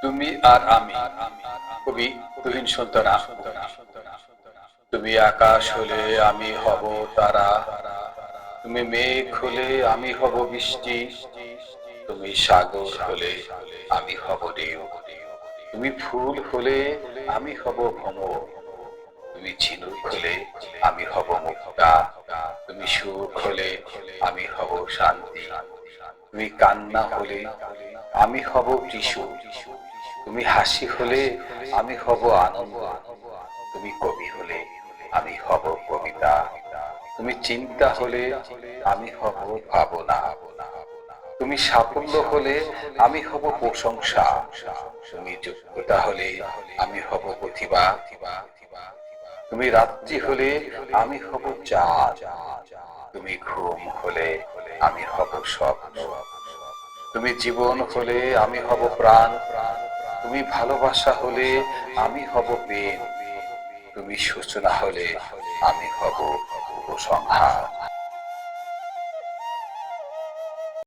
তুমি আর আমি কবি তুহিন সুলতানা। তুমি আকাশ হলে আমি হব তারা, তুমি মেঘ হলে আমি হব বৃষ্টি, তুমি সাগর হলে আমি হব ঢেউ, তুমি ফুল হলে আমি হব ভ্রমর, তুমি ঝিনুক হলে আমি হব মুক্তা, তুমি সুখ হলে আমি হব শান্তি, তুমি কান্না হলে আমি হব টিস্যু, তুমি হাসি হলে আমি হব আনন্দ, তুমি কবি হলে আমি হব কবিতা, তুমি চিন্তা হলে আমি হব ভাবনা, তুমি সাফল্য হলে আমি হব প্রশংসা, তুমি যোগ্যতা হলে আমি হব প্রতিভা, তুমি রাত্রি হলে আমি হব চাঁদ, তুমি ঘুম হলে আমি হব স্বপ্ন, তুমি জীবন হলে আমি হব প্রাণ, তুমি ভালোবাসা হলে আমি হব প্রেম, তুমি সূচনা হলে আমি হব উপসংহার।